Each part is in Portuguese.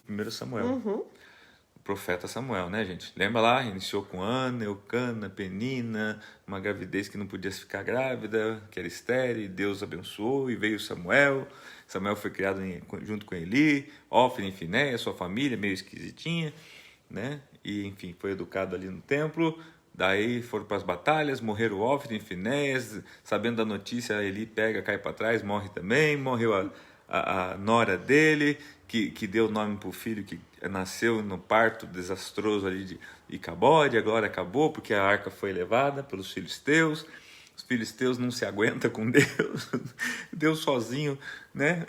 Primeiro Samuel. O profeta Samuel, né, gente? Lembra lá? Iniciou com Ana, Eucana, Penina, uma gravidez que não podia ficar grávida, que era estéril, e Deus abençoou, e veio Samuel. Samuel foi criado junto com Eli, Ofni e Finéias, sua família, meio esquisitinha, né? E, enfim, foi educado ali no templo. Daí foram para as batalhas, morreram Ofni e Finéias. Sabendo da notícia, Eli pega, cai para trás, morre também. Morreu a nora dele, que deu o nome para o filho que nasceu no parto desastroso ali de Icabode. Agora acabou porque a arca foi levada pelos filisteus. Os filisteus não se aguentam com Deus. Deus sozinho, né,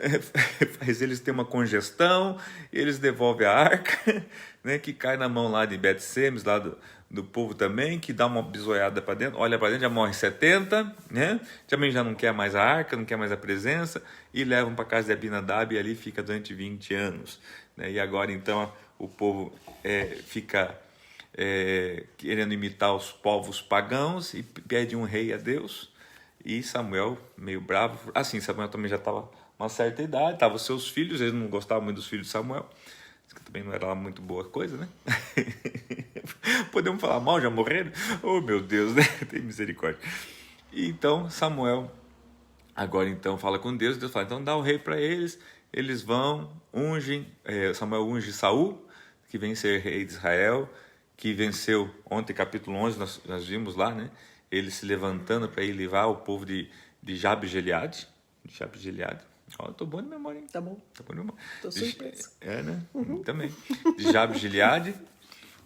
faz eles ter uma congestão. Eles devolvem a arca, né, que cai na mão lá de Bet-Semes, lá do povo também, que dá uma bisoiada para dentro, olha para dentro, já morre 70, né? Também já não quer mais a arca, não quer mais a presença, e levam para casa de Abinadab, e ali fica durante 20 anos. Né? E agora, então, o povo fica querendo imitar os povos pagãos e pede um rei a Deus. E Samuel, meio bravo, assim, Samuel também já estava uma certa idade, estavam seus filhos, eles não gostavam muito dos filhos de Samuel, que também não era lá muito boa coisa, né? Podemos falar mal, já morreram? Oh, meu Deus, né? Tem misericórdia. E então Samuel agora então fala com Deus, Deus fala, então dá o rei para eles, eles vão, ungem, Samuel unge Saul, que vem ser rei de Israel, que venceu ontem, capítulo 11, nós vimos lá, né? Ele se levantando para ir levar o povo de Jabe-Gileade. Ó, eu tô bom de memória, hein? Tá bom. Tá bom de memória. Tô surpresa. Né? Também. De Jabe-Gileade.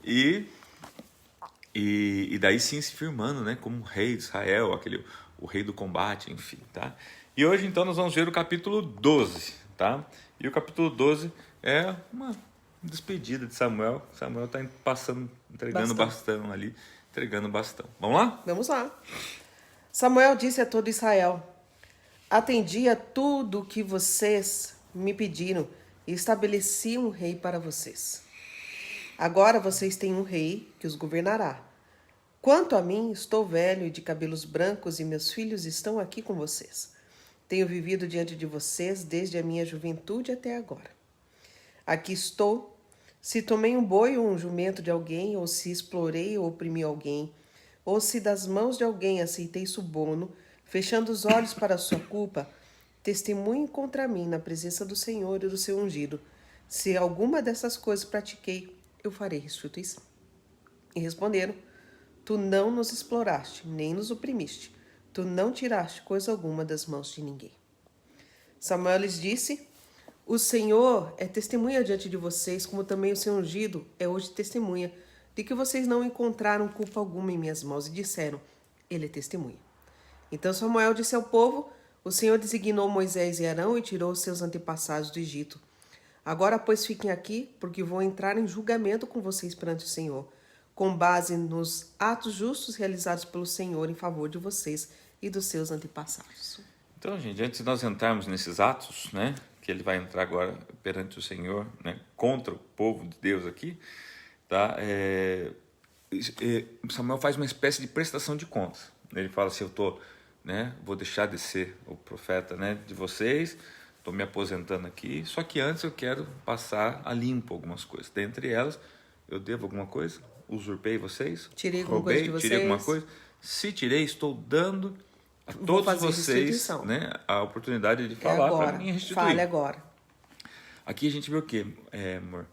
E daí sim se firmando, né? Como rei de Israel, o rei do combate, enfim, tá? E hoje, então, nós vamos ver o capítulo 12, tá? E o capítulo 12 é uma despedida de Samuel. Samuel tá entregando bastão ali, entregando bastão. Vamos lá? Vamos lá. Samuel disse a todo Israel: atendi a tudo o que vocês me pediram e estabeleci um rei para vocês. Agora vocês têm um rei que os governará. Quanto a mim, estou velho e de cabelos brancos e meus filhos estão aqui com vocês. Tenho vivido diante de vocês desde a minha juventude até agora. Aqui estou. Se tomei um boi ou um jumento de alguém, ou se explorei ou oprimi alguém, ou se das mãos de alguém aceitei suborno, fechando os olhos para a sua culpa, testemunhe contra mim na presença do Senhor e do seu ungido. Se alguma dessas coisas pratiquei, eu farei restituição. E responderam: tu não nos exploraste, nem nos oprimiste. Tu não tiraste coisa alguma das mãos de ninguém. Samuel lhes disse: o Senhor é testemunha diante de vocês, como também o seu ungido é hoje testemunha, de que vocês não encontraram culpa alguma em minhas mãos. E disseram: ele é testemunha. Então Samuel disse ao povo: o Senhor designou Moisés e Arão e tirou os seus antepassados do Egito. Agora, pois, fiquem aqui, porque vou entrar em julgamento com vocês perante o Senhor, com base nos atos justos realizados pelo Senhor em favor de vocês e dos seus antepassados. Então, gente, antes de nós entrarmos nesses atos, né, que ele vai entrar agora perante o Senhor, né, contra o povo de Deus aqui, tá? Samuel faz uma espécie de prestação de contas. Ele fala assim: vou deixar de ser o profeta, né, de vocês, estou me aposentando aqui, só que antes eu quero passar a limpo algumas coisas. Dentre elas, eu devo alguma coisa? Usurpei vocês? Tirei alguma coisa de vocês? Tirei alguma coisa? Se tirei, estou dando a todos vocês, né, a oportunidade de falar para mim restituir. Fale agora. Aqui a gente vê o quê, amor?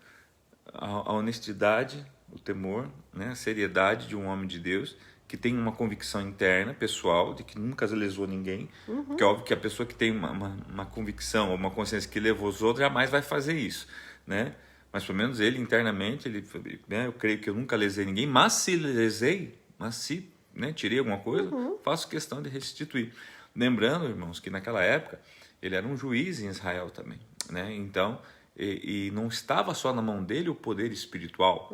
A honestidade, o temor, né, a seriedade de um homem de Deus que tem uma convicção interna, pessoal, de que nunca lesou ninguém. Porque é óbvio que a pessoa que tem uma convicção ou uma consciência que levou os outros jamais vai fazer isso, né? Mas pelo menos ele internamente, eu creio que eu nunca lesei ninguém, mas se lesei, né, tirei alguma coisa, faço questão de restituir. Lembrando, irmãos, que naquela época ele era um juiz em Israel também, né? Então, e não estava só na mão dele o poder espiritual,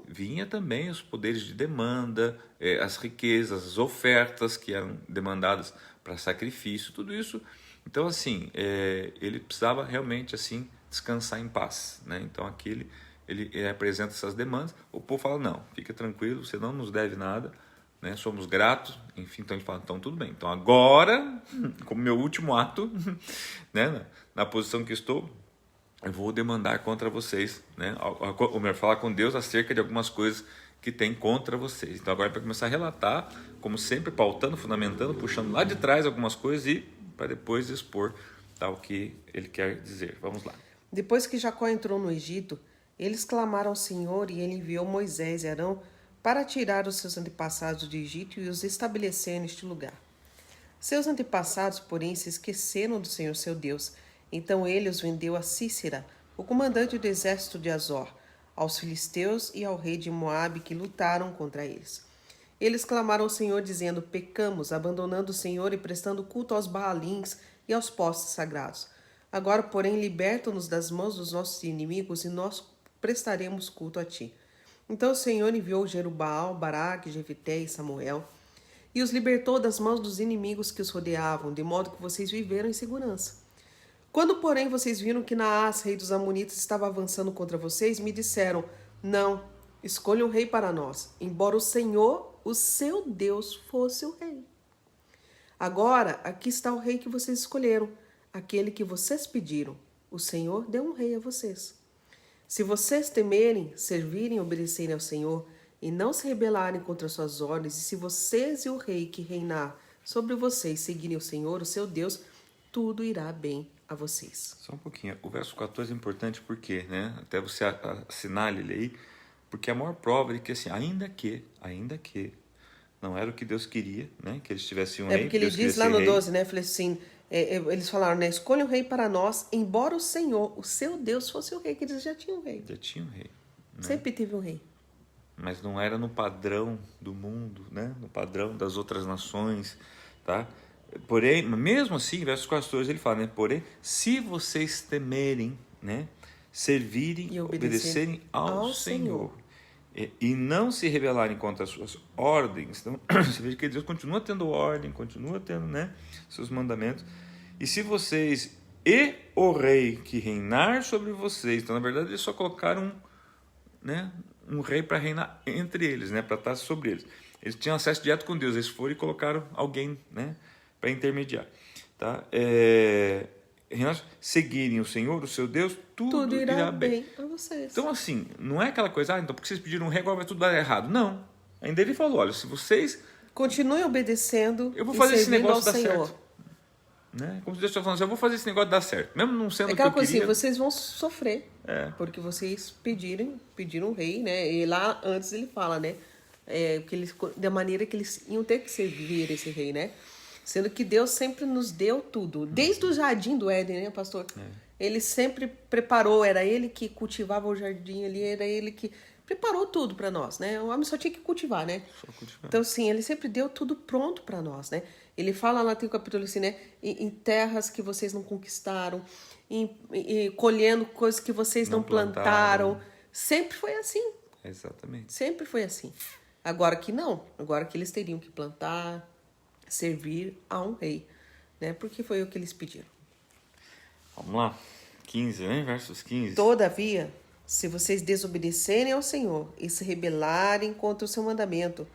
vinha também os poderes de demanda, as riquezas, as ofertas que eram demandadas para sacrifício, tudo isso. Então, assim, ele precisava realmente assim descansar em paz, né? Então aqui ele apresenta essas demandas, o povo fala: não, fica tranquilo, você não nos deve nada, né? Somos gratos, enfim, então a gente fala, então tudo bem. Então agora, como meu último ato, né, na posição que estou, eu vou demandar contra vocês, né? Ou melhor, falar com Deus acerca de algumas coisas que tem contra vocês. Então agora é para começar a relatar, como sempre, pautando, fundamentando, puxando lá de trás algumas coisas e para depois expor tal que ele quer dizer. Vamos lá. Depois que Jacó entrou no Egito, eles clamaram ao Senhor e ele enviou Moisés e Arão para tirar os seus antepassados do Egito e os estabelecer neste lugar. Seus antepassados, porém, se esqueceram do Senhor seu Deus. Então ele os vendeu a Sísera, o comandante do exército de Azor, aos filisteus e ao rei de Moabe que lutaram contra eles. Eles clamaram ao Senhor dizendo, pecamos, abandonando o Senhor e prestando culto aos Baalins e aos postes sagrados. Agora, porém, liberta-nos das mãos dos nossos inimigos e nós prestaremos culto a ti. Então o Senhor enviou Jerubaal, Baraque, Jefité e Samuel e os libertou das mãos dos inimigos que os rodeavam, de modo que vocês viveram em segurança. Quando, porém, vocês viram que Naás, rei dos Amonitas, estava avançando contra vocês, me disseram, não, escolha um rei para nós, embora o Senhor, o seu Deus, fosse o rei. Agora, aqui está o rei que vocês escolheram, aquele que vocês pediram. O Senhor deu um rei a vocês. Se vocês temerem, servirem e obedecerem ao Senhor, e não se rebelarem contra suas ordens, e se vocês e o rei que reinar sobre vocês seguirem o Senhor, o seu Deus, tudo irá bem a vocês. Só um pouquinho. O verso 14 é importante porque, né? Até você assinar ele aí, porque é a maior prova de que, assim, ainda que não era o que Deus queria, né? Que eles tivessem um rei. É porque ele diz lá no 12, né? Falei assim, eles falaram, né? Escolha um rei para nós, embora o Senhor, o seu Deus, fosse o rei, que eles já tinham um rei. Já tinha um rei. Né? Sempre teve um rei. Mas não era no padrão do mundo, né? No padrão das outras nações, tá? Porém, mesmo assim, versos 14 ele fala, né? Porém, se vocês temerem, né? Servirem e obedecerem ao Senhor. E não se rebelarem contra as suas ordens. Então, você vê que Deus continua tendo ordem, continua tendo, né, seus mandamentos. E se vocês e o rei que reinar sobre vocês, então na verdade eles só colocaram, né, um rei para reinar entre eles, né, para estar sobre eles. Eles tinham acesso direto com Deus, eles foram e colocaram alguém, né, para intermediar, tá? Seguirem o Senhor, o seu Deus, tudo irá bem a vocês. Então, assim, não é aquela coisa, então porque vocês pediram um rei, agora vai tudo dar errado. Não. Ainda ele falou, olha, se vocês... continuem obedecendo, eu vou fazer esse negócio dar Senhor. certo. Né? Como se Deus estivesse falando assim, eu vou fazer esse negócio dar certo. Mesmo não sendo o que eu aquela coisa queria. assim, vocês vão sofrer, porque vocês pediram um rei, né? E lá antes ele fala, né? Que eles, da maneira que eles iam ter que servir esse rei, né? Sendo que Deus sempre nos deu tudo. Desde o jardim do Éden, né, pastor? Ele sempre preparou, era ele que cultivava o jardim ali, era ele que preparou tudo para nós, né? O homem só tinha que cultivar, né? Só cultivar. Então, sim, ele sempre deu tudo pronto para nós, né? Ele fala lá, tem um capítulo assim, né? Em terras que vocês não conquistaram, colhendo coisas que vocês não plantaram. Sempre foi assim. Exatamente. Sempre foi assim. Agora que não. Agora que eles teriam que plantar, servir a um rei, né? Porque foi o que eles pediram. Vamos lá. 15, né? Versos 15. Todavia, se vocês desobedecerem ao Senhor e se rebelarem contra o seu mandamento,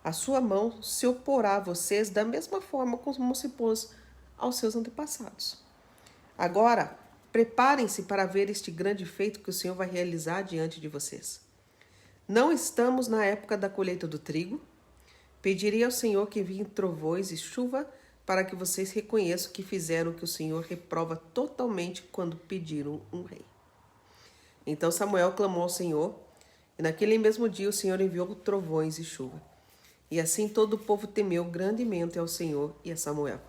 a sua mão se oporá a vocês da mesma forma como se pôs aos seus antepassados. Agora, preparem-se para ver este grande feito que o Senhor vai realizar diante de vocês. Não estamos na época da colheita do trigo. Pedirei ao Senhor que envie trovões e chuva para que vocês reconheçam que fizeram o que o Senhor reprova totalmente quando pediram um rei. Então Samuel clamou ao Senhor, e naquele mesmo dia o Senhor enviou trovões e chuva. E assim todo o povo temeu grandemente ao Senhor e a Samuel.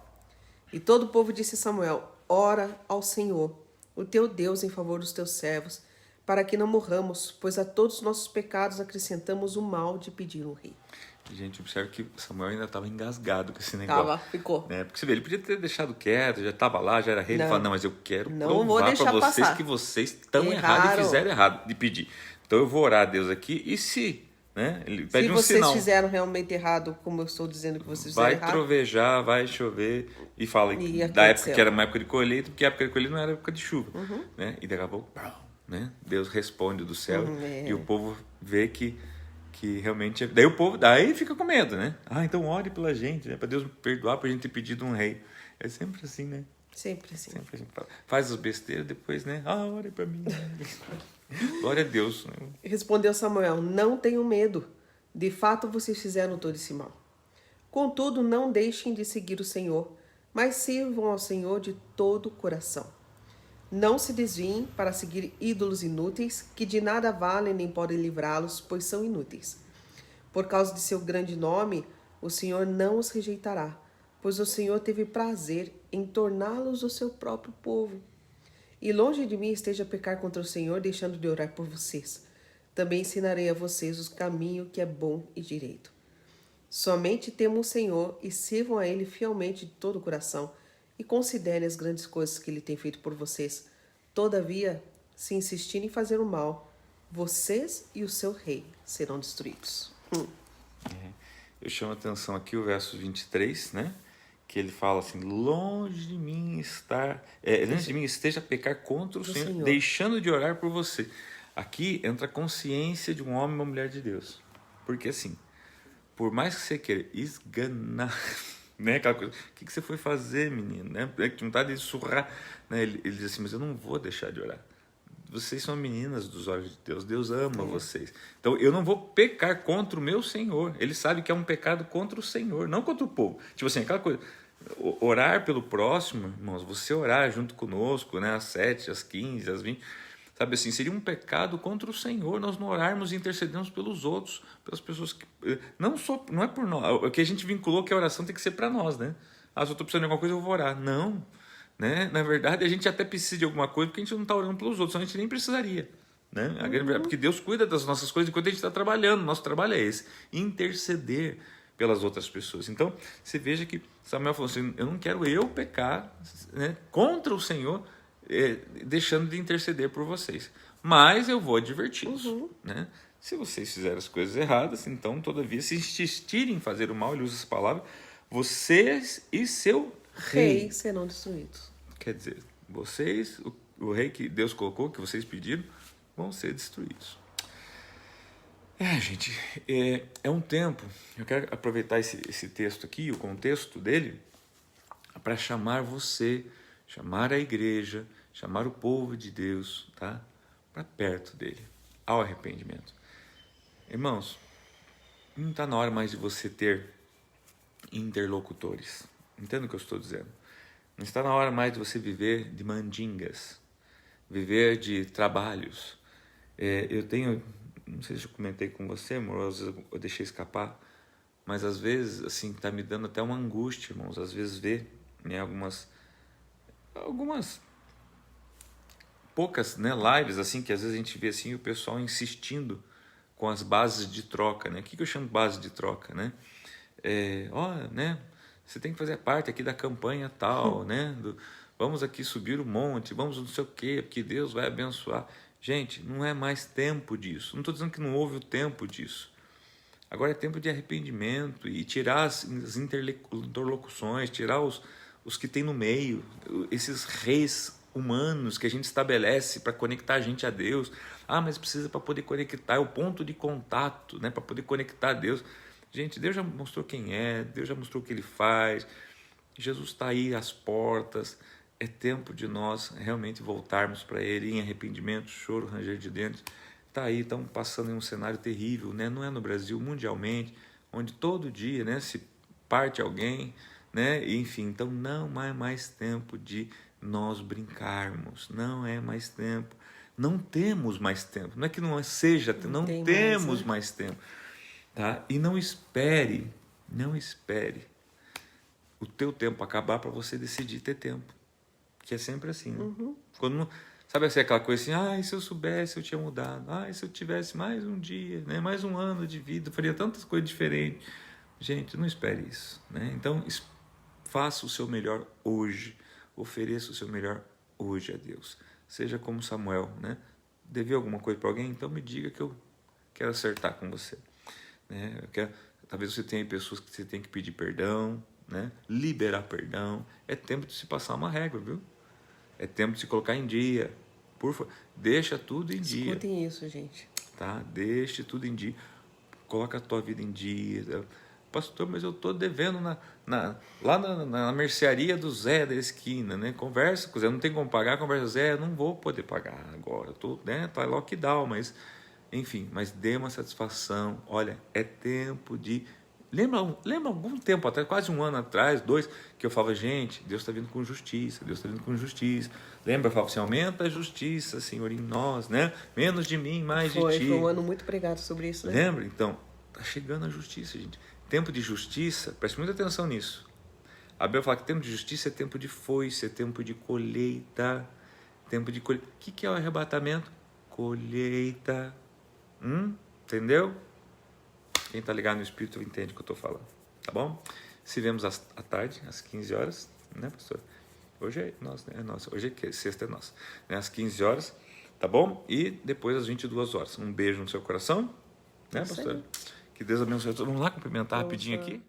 E todo o povo disse a Samuel, ora ao Senhor, o teu Deus, em favor dos teus servos, para que não morramos, pois a todos os nossos pecados acrescentamos o mal de pedir um rei. Gente, observe que Samuel ainda estava engasgado com esse negócio. Ficou. Né? Porque você vê, ele podia ter deixado quieto, já estava lá, já era rei. Ele fala, não, mas eu quero não provar para vocês que vocês estão errados e fizeram errado de pedir. Então eu vou orar a Deus aqui e se... Né? Ele pede se um vocês sinal. Fizeram realmente errado, como eu estou dizendo que vocês fizeram errado... Vai trovejar, vai chover. E fala da época que era uma época de colheita, porque a época de colheita não era época de chuva. Né? E daqui a pouco, né? Deus responde do céu e o povo vê que que realmente... Daí o povo daí fica com medo, né? Então ore pela gente, né? Para Deus perdoar por a gente ter pedido um rei. É sempre assim, né? Sempre assim. Sempre a gente faz as besteiras, depois, né? Ore para mim. Glória a Deus. Respondeu Samuel: não tenham medo. De fato, vocês fizeram todo esse mal. Contudo, não deixem de seguir o Senhor, mas sirvam ao Senhor de todo o coração. Não se desviem para seguir ídolos inúteis, que de nada valem nem podem livrá-los, pois são inúteis. Por causa de seu grande nome, o Senhor não os rejeitará, pois o Senhor teve prazer em torná-los o seu próprio povo. E longe de mim esteja a pecar contra o Senhor, deixando de orar por vocês. Também ensinarei a vocês o caminho que é bom e direito. Somente temam o Senhor e sirvam a Ele fielmente de todo o coração, e considerem as grandes coisas que Ele tem feito por vocês. Todavia, se insistirem em fazer o mal, vocês e o seu rei serão destruídos. Eu chamo a atenção aqui o verso 23, né? Que ele fala assim: longe de mim esteja a pecar contra o Senhor, deixando de orar por você. Aqui entra a consciência de um homem e uma mulher de Deus. Porque assim, por mais que você queira esganar, né, aquela coisa, o que você foi fazer, menino? Né? Que vontade de surrar. Né? Ele diz assim: mas eu não vou deixar de orar. Vocês são meninas dos olhos de Deus. Deus ama vocês. Então, eu não vou pecar contra o meu Senhor. Ele sabe que é um pecado contra o Senhor, não contra o povo. Tipo assim, aquela coisa... Orar pelo próximo, irmãos, você orar junto conosco, né, às 7, às 15, às 20... Sabe assim, seria um pecado contra o Senhor nós não orarmos e intercedermos pelos outros, pelas pessoas que... Não é por nós. O que a gente vinculou que a oração tem que ser para nós, né? Se eu estou precisando de alguma coisa, eu vou orar. Não. Né? Na verdade, a gente até precisa de alguma coisa porque a gente não está orando pelos outros, senão a gente nem precisaria. Né? Porque Deus cuida das nossas coisas enquanto a gente está trabalhando. Nosso trabalho é esse, interceder pelas outras pessoas. Então, você veja que Samuel falou assim: eu não quero eu pecar, né, contra o Senhor, deixando de interceder por vocês. Mas eu vou adverti-los. Né? Se vocês fizerem as coisas erradas, então, todavia, se insistirem em fazer o mal, ele usa essa palavra, vocês e seu rei serão destruídos. Quer dizer, vocês, o rei que Deus colocou, que vocês pediram, vão ser destruídos. Gente, é um tempo, eu quero aproveitar esse texto aqui, o contexto dele, para chamar você, chamar a igreja, chamar o povo de Deus, tá? Para perto dele, ao arrependimento. Irmãos, não está na hora mais de você ter interlocutores. Entenda o que eu estou dizendo. Não está na hora mais de você viver de mandingas, viver de trabalhos. Eu tenho, não sei se eu comentei com você, amor, às vezes eu deixei escapar, mas às vezes, assim, está me dando até uma angústia, irmãos, às vezes ver, né, algumas poucas, né, lives, assim, que às vezes a gente vê assim, o pessoal insistindo com as bases de troca, né? O que eu chamo de base de troca, né? Né? Você tem que fazer parte aqui da campanha tal, né? Vamos aqui subir o monte, vamos não sei o quê, porque Deus vai abençoar. Gente, não é mais tempo disso. Não estou dizendo que não houve o tempo disso. Agora é tempo de arrependimento e tirar as interlocuções, tirar os que tem no meio, esses reis humanos que a gente estabelece para conectar a gente a Deus. Mas precisa para poder conectar, é o ponto de contato, né? Para poder conectar a Deus. Gente, Deus já mostrou quem é, Deus já mostrou o que Ele faz, Jesus está aí às portas, é tempo de nós realmente voltarmos para Ele em arrependimento, choro, ranger de dentes. Está aí, estamos passando em um cenário terrível, né? Não é no Brasil, mundialmente, onde todo dia, né, se parte alguém, né? Enfim, então não é mais tempo de nós brincarmos, não é mais tempo, não temos mais tempo, não é que não seja, não temos mais tempo. Tá? E não espere o teu tempo acabar para você decidir ter tempo. Que é sempre assim. Né? Quando, sabe assim, aquela coisa assim, se eu soubesse eu tinha mudado. Se eu tivesse mais um dia, né? Mais um ano de vida, eu faria tantas coisas diferentes. Gente, não espere isso. Né? Então, faça o seu melhor hoje. Ofereça o seu melhor hoje a Deus. Seja como Samuel. Né? Devia alguma coisa para alguém? Então me diga que eu quero acertar com você. Né? Talvez você tenha pessoas que você tem que pedir perdão, né? Liberar perdão. É tempo de se passar uma régua, viu? É tempo de se colocar em dia. Por favor, deixa tudo em dia. Escutem isso, gente. Tá? Deixe tudo em dia. coloca a tua vida em dia. Pastor, mas eu estou devendo lá na mercearia do Zé da esquina, né? Conversa com o Zé, não tem como pagar, conversa com o Zé, não vou poder pagar agora, tá lockdown, mas enfim, mas dê uma satisfação. Olha, é tempo de... Lembra algum tempo atrás, quase um ano atrás, 2, que eu falava, gente, Deus está vindo com justiça, Deus está vindo com justiça. Lembra? Eu falava assim, aumenta a justiça, Senhor, em nós, né? Menos de mim, mais de ti. Foi um ano muito pregado sobre isso, né? Lembra? Então, tá chegando a justiça, gente. Tempo de justiça, preste muita atenção nisso. A Bíblia fala que tempo de justiça é tempo de foice, é tempo de colheita. Tempo de colheita. O que é o arrebatamento? Colheita. Entendeu? Quem está ligado no Espírito entende o que eu estou falando. Tá bom? Se vemos à tarde, às 15 horas, né, pastor? Hoje é nosso, né? É nosso. Hoje é sexta, é nossa. Né? Às 15 horas, tá bom? E depois às 22 horas. Um beijo no seu coração, né, pastor? Que Deus abençoe. Vamos lá cumprimentar rapidinho aqui?